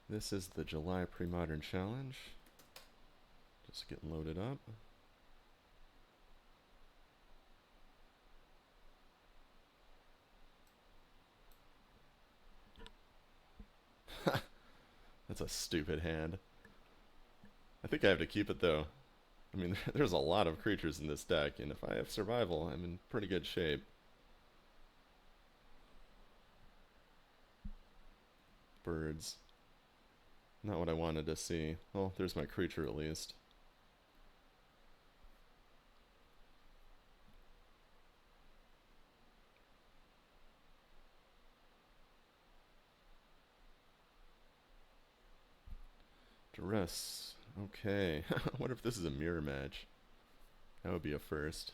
This is the July Premodern Challenge. Just getting loaded up. That's a stupid hand. I think I have to keep it though. I mean, there's a lot of creatures in this deck, and if I have survival, I'm in pretty good shape. Birds. Not what I wanted to see. Well, there's my creature at least. Duress. Okay. What if this is a mirror match? That would be a first.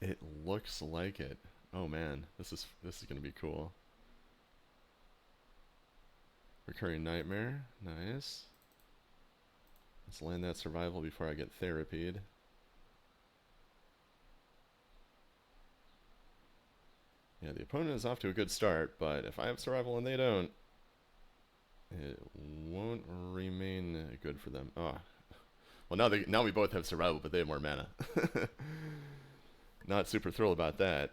It looks like it. Oh man, this is gonna be cool. Recurring Nightmare. Nice. Let's land that survival before I get therapied. Yeah, the opponent is off to a good start, but if I have survival and they don't, it won't remain good for them. Oh, well now we both have survival, but they have more mana. Not super thrilled about that.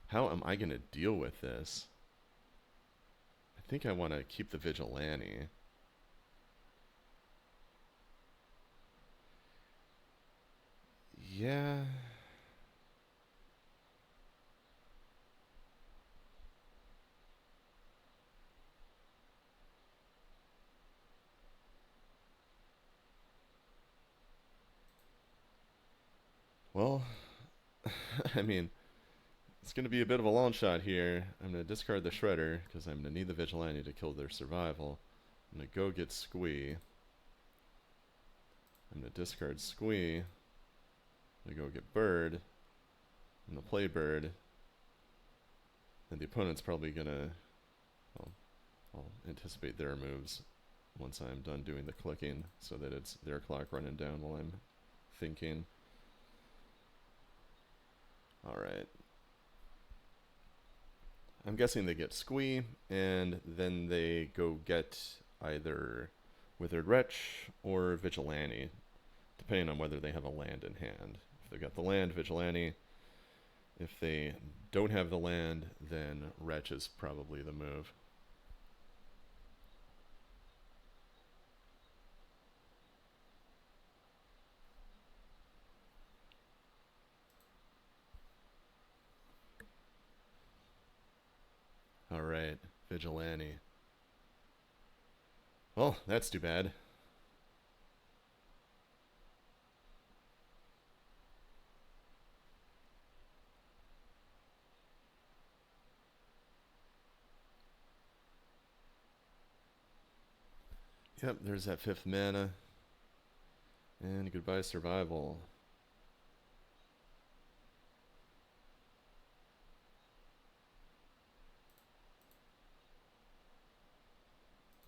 How am I gonna deal with this? I think I want to keep the vigilante. Yeah. Well, I mean, it's going to be a bit of a long shot here. I'm going to discard the Shredder because I'm going to need the Vigilante to kill their survival. I'm going to go get Squee. I'm going to discard Squee. I'm going to go get Bird. I'm going to play Bird. And the opponent's probably going to... Well, I'll anticipate their moves once I'm done doing the clicking so that it's their clock running down while I'm thinking. Alright. I'm guessing they get Squee, and then they go get either Withered Wretch or Vigilante, depending on whether they have a land in hand. If they've got the land, Vigilante. If they don't have the land, then Wretch is probably the move. Alright, Vigilante. Well, that's too bad. Yep, there's that 5th mana. And goodbye survival.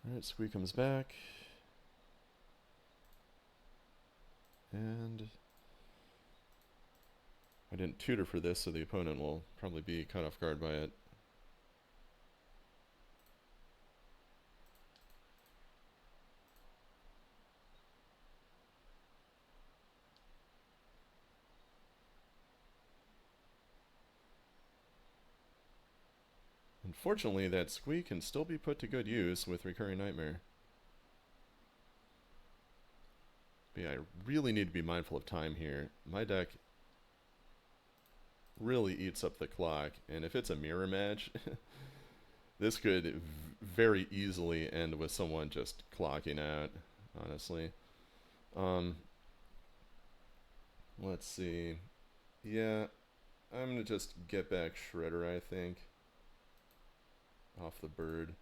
Alright, Squee comes back. And I didn't tutor for this, so the opponent will probably be caught off guard by it. Unfortunately, that Squee can still be put to good use with Recurring Nightmare. But yeah, I really need to be mindful of time here. My deck really eats up the clock, and if it's a mirror match, this could very easily end with someone just clocking out, honestly. Let's see. Yeah, I'm gonna just get back Shredder, I think. Off the bird.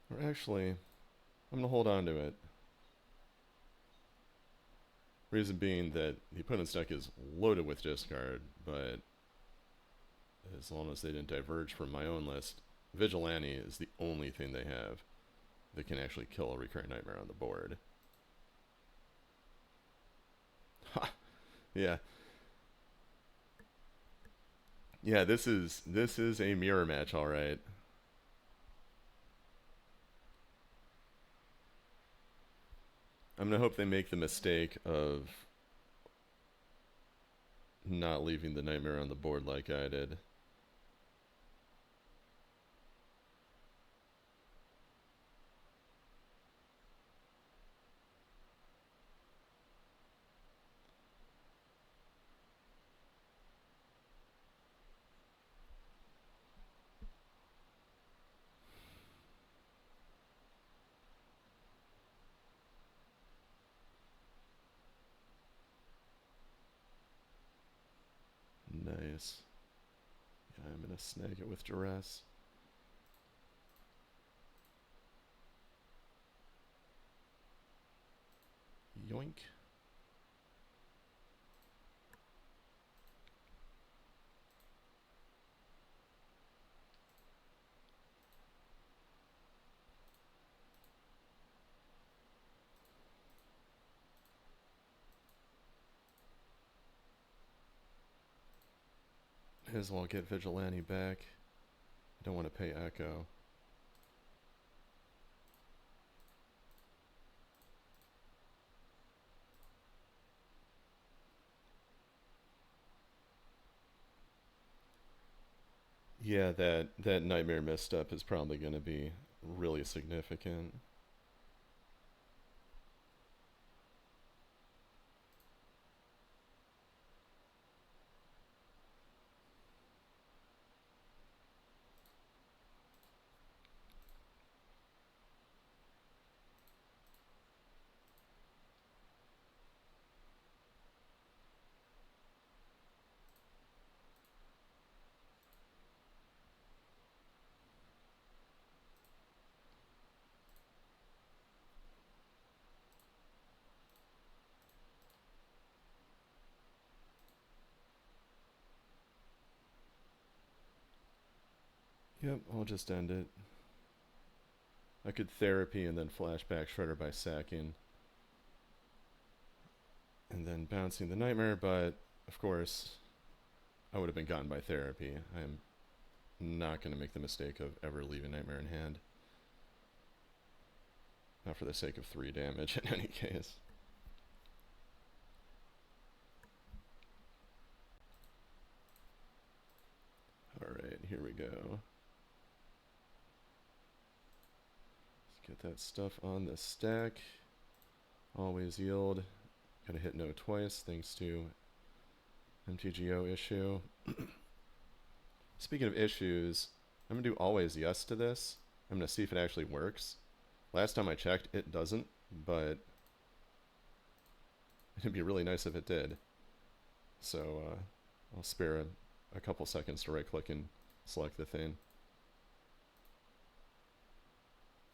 Or actually, I'm gonna hold on to it. Reason being that the opponent's deck is loaded with discard, but as long as they didn't diverge from my own list, Vigilante is the only thing they have that can actually kill a Recurrent Nightmare on the board. Ha! Yeah. Yeah, this is a mirror match, alright. I'm gonna hope they make the mistake of not leaving the Nightmare on the board like I did. Nice. Yeah, I'm gonna snag it with duress. Yoink. May as well get Vigilante back. I don't want to pay Echo. Yeah, that Nightmare misstep is probably going to be really significant. Yep, I'll just end it. I could therapy and then flashback Shredder by sacking. And then bouncing the Nightmare, but of course, I would have been gotten by therapy. I am not going to make the mistake of ever leaving Nightmare in hand. Not for the sake of 3 damage in any case. Alright, here we go. Let's get that stuff on the stack. Always yield. Gotta hit no twice thanks to MTGO issue. Speaking of issues, I'm gonna do always yes to this. I'm gonna see if it actually works. Last time I checked, it doesn't, but it'd be really nice if it did. So I'll spare a couple seconds to right click and select the thing.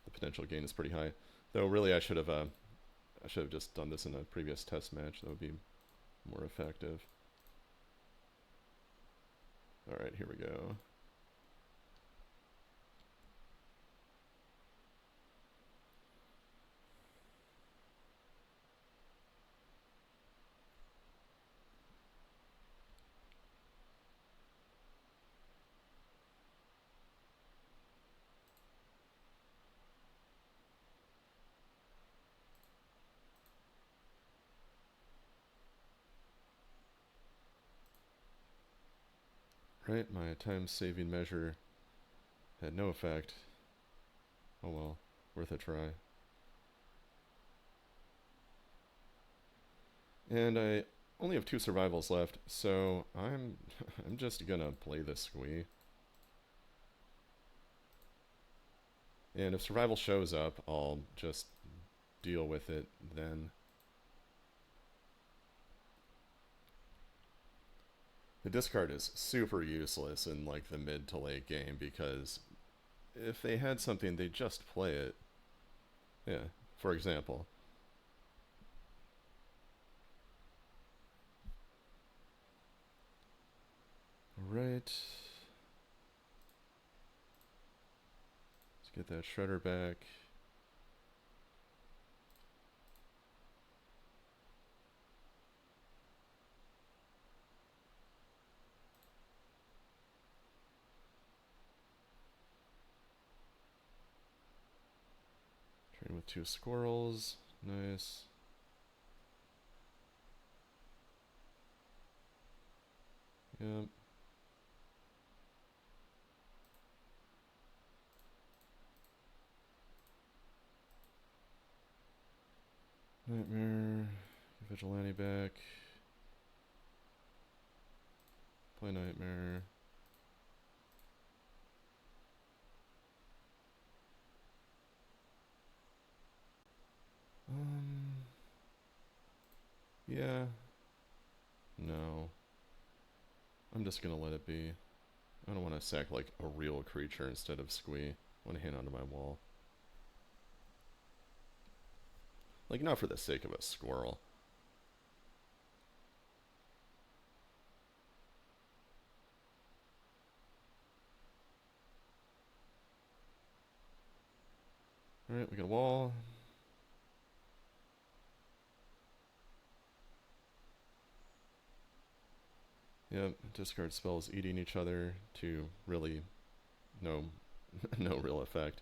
The potential gain is pretty high. Though really I should have just done this in a previous test match. That would be more effective. Alright, here we go. Right, my time-saving measure had no effect. Oh well, worth a try. And I only have 2 survivals left, so I'm I'm just gonna play this squee. And if survival shows up, I'll just deal with it then. The discard is super useless in like the mid to late game because if they had something, they'd just play it. Yeah, for example. Alright. Let's get that shredder back. Train with 2 squirrels. Nice. Yep. Nightmare. Vigilante back. Play Nightmare. Yeah. No. I'm just gonna let it be. I don't want to sack like a real creature instead of Squee. I want to hand onto my wall. Like, not for the sake of a squirrel. Alright, we got a wall. Yep, discard spells eating each other to really no no real effect.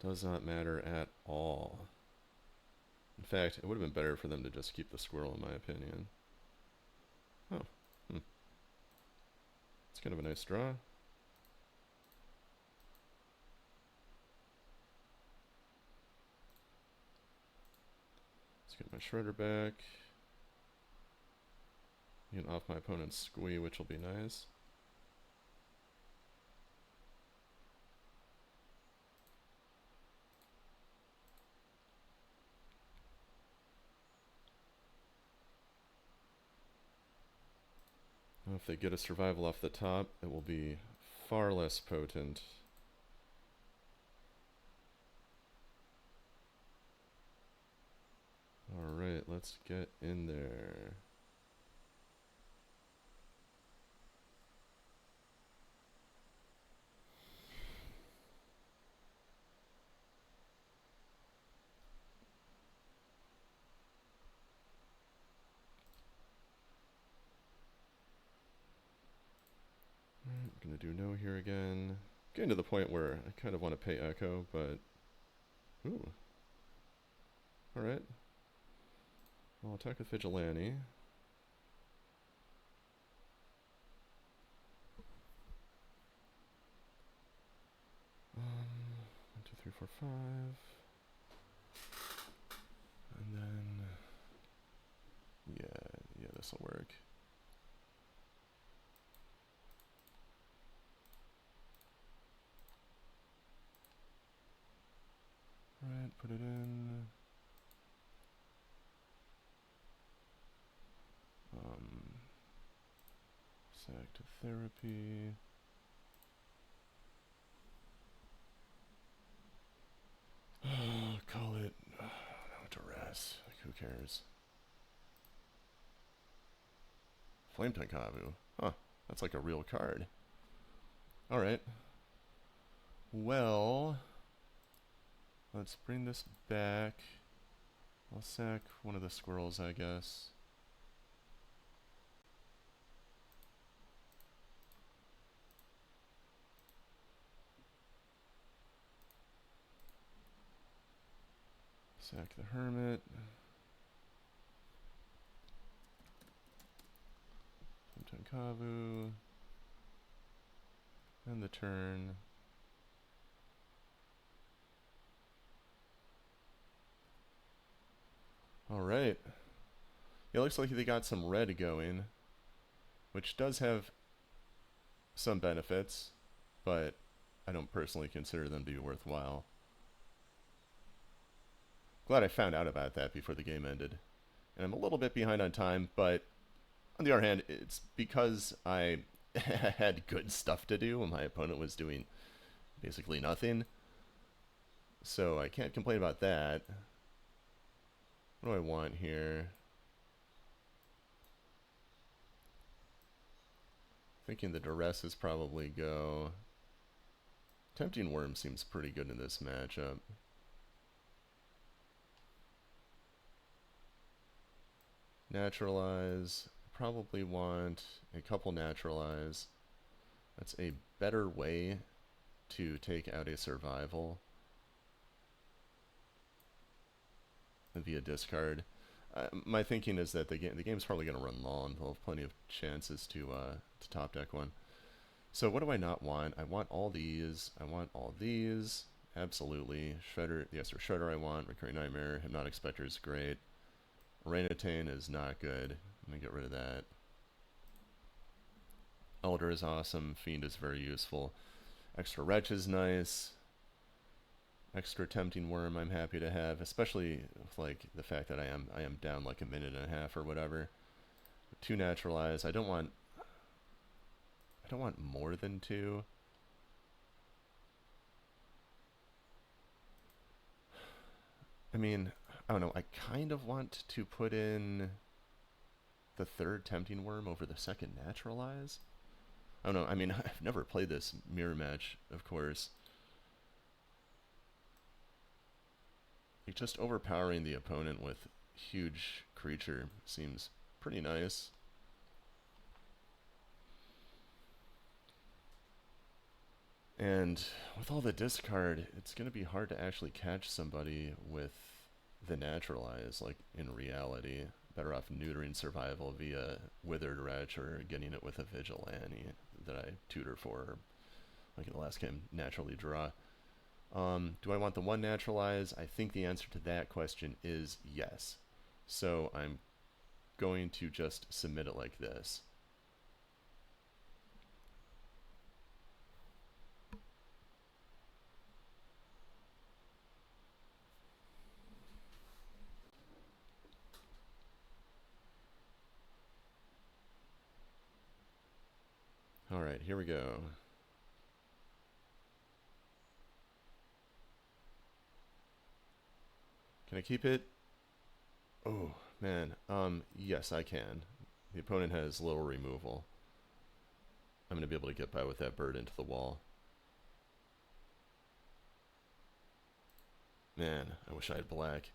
Does not matter at all. In fact, it would have been better for them to just keep the squirrel, in my opinion. Oh, it's kind of a nice draw. Let's get my shredder back. Get off my opponent's Squee, which will be nice. If they get a survival off the top, it will be far less potent. Alright, let's get in there. I'm gonna do no here again. Getting to the point where I kind of want to pay Echo, but... Ooh. Alright. I'll attack with Vigilante. 1, 2, 3, 4, 5. And then... Yeah, this'll work. Alright, put it in. Sack to therapy. Call it no duress. Like, who cares? Flame Tenkavu. Huh, that's like a real card. Alright. Well, let's bring this back. I'll sack one of the squirrels, I guess. Sack the hermit. Tenkavu. And the turn. Alright. It looks like they got some red going, which does have some benefits, but I don't personally consider them to be worthwhile. Glad I found out about that before the game ended. And I'm a little bit behind on time, but on the other hand, it's because I had good stuff to do when my opponent was doing basically nothing. So I can't complain about that. What do I want here? Thinking the duress is probably go. Tempting Worm seems pretty good in this matchup. Naturalize. Probably want a couple naturalize. That's a better way to take out a survival via discard. My thinking is that the game's probably going to run long. They'll have plenty of chances to top deck one. So what do I not want? I want all these. I want all these. Absolutely. Shredder, the Esther Shredder I want. Recurring Nightmare. Hypnotic Spectre is great. Orangutan is not good. I'm going to get rid of that. Elder is awesome. Fiend is very useful. Extra Wretch is nice. Extra Tempting Worm I'm happy to have, especially with like the fact that I am down like a minute and a half or whatever. 2 naturalize. I don't want more than 2. I mean, I don't know. I kind of want to put in the 3rd Tempting Worm over the 2nd Naturalize. I don't know. I mean, I've never played this mirror match, of course. Like, just overpowering the opponent with huge creature seems pretty nice. And with all the discard, it's going to be hard to actually catch somebody with the naturalize, like in reality. Better off neutering survival via Withered Wretch or getting it with a Vigilante that I tutor for, like in the last game, naturally draw. Do I want the 1 naturalize? I think the answer to that question is yes. So I'm going to just submit it like this. Alright, here we go. Can I keep it? Oh, man. Yes, I can. The opponent has little removal. I'm going to be able to get by with that bird into the wall. Man, I wish I had black.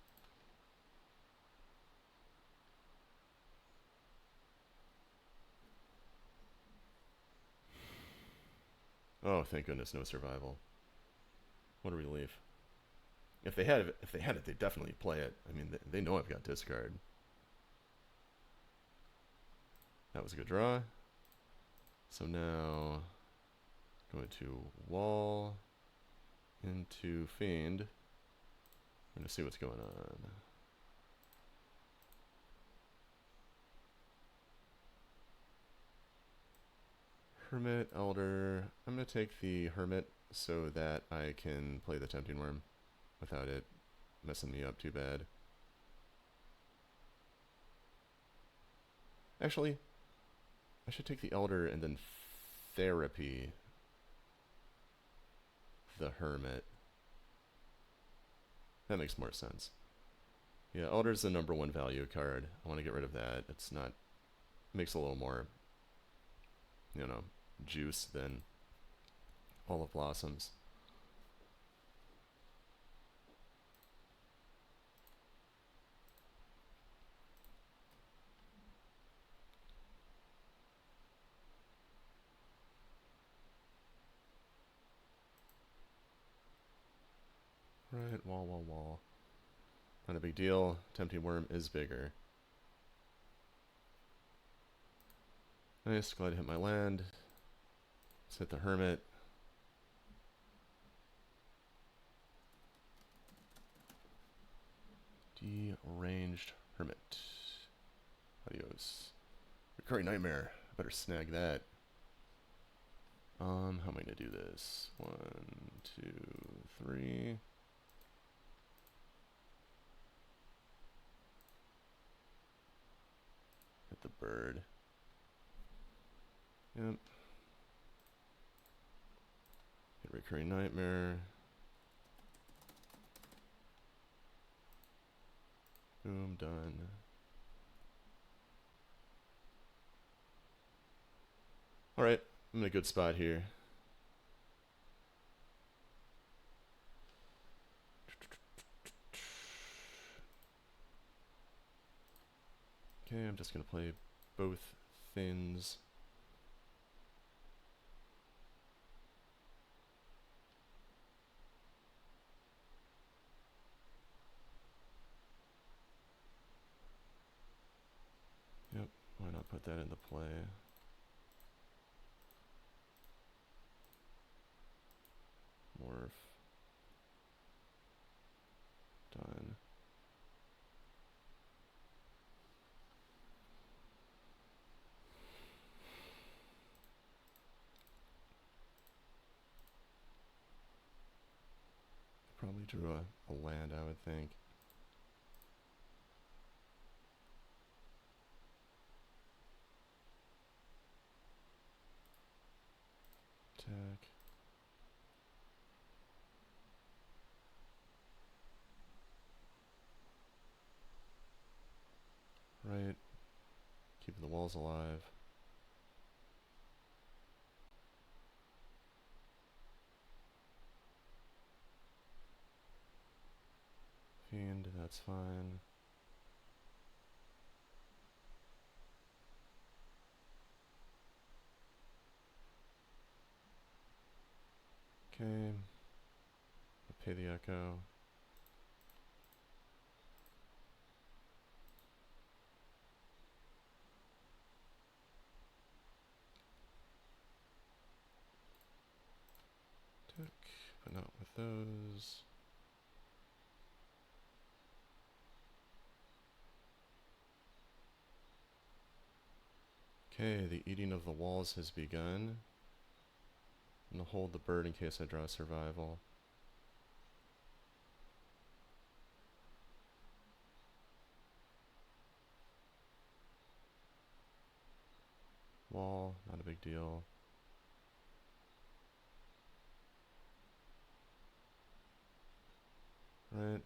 Oh, thank goodness, no survival. What a relief. If they had it, they'd definitely play it. I mean, they know I've got discard. That was a good draw. So now, going to wall into Fiend. I'm going to see what's going on. Hermit, Elder. I'm going to take the Hermit so that I can play the Tempting Worm without it messing me up too bad. Actually, I should take the Elder and then Therapy the Hermit. That makes more sense. Yeah, Elder's the #1 value card. I want to get rid of that. It's not... makes a little more, you know, juice than all of Blossoms. Right, wall. Not a big deal. Tempting Worm is bigger. Nice, glad to hit my land. Let's hit the Hermit. Deranged Hermit. Adios. Recurring Nightmare. I better snag that. How am I going to do this? 1, 2, 3. Hit the bird. Yep. Recurring Nightmare. Boom, done. Alright, I'm in a good spot here. Okay, I'm just going to play both Thins. Yep, why not put that into play? Morph. Done. Probably drew a land, I would think. Attack. Right. Keeping the walls alive. Fiend, that's fine. Okay. I'll pay the echo. Tick, but not with those. Okay, the eating of the walls has begun. I'm gonna hold the bird in case I draw survival. Wall, not a big deal. Right.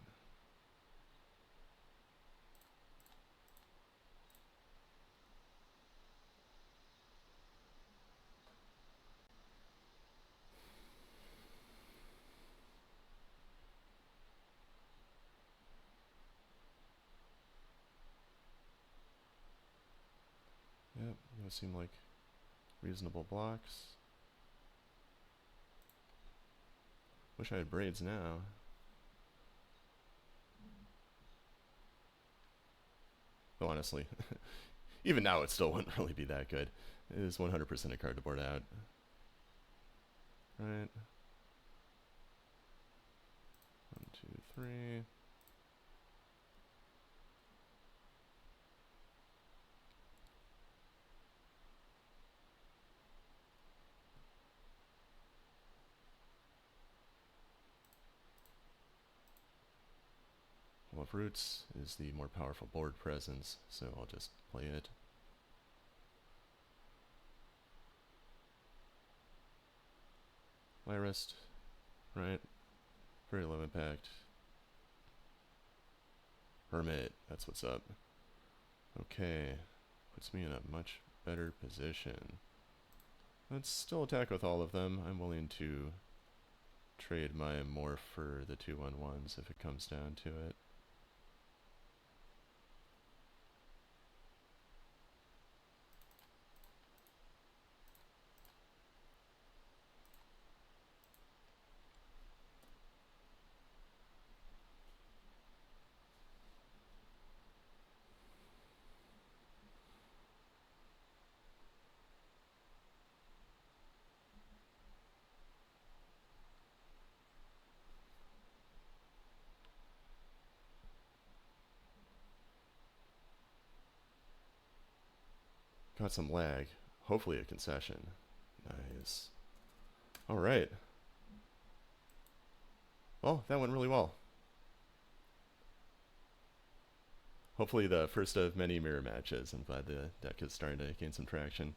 Yep, those seem like reasonable blocks. Wish I had braids now. Though honestly, even now it still wouldn't really be that good. It is 100% a card to board out. Right. 1, 2, 3. Well, if Roots is the more powerful board presence, so I'll just play it. Lyrist, right? Very low impact. Hermit, that's what's up. Okay, puts me in a much better position. Let's still attack with all of them. I'm willing to trade my morph for the 2/1/1s if it comes down to it. Got some lag. Hopefully a concession. Nice. Alright. Well, that went really well. Hopefully the first of many mirror matches. I'm glad the deck is starting to gain some traction.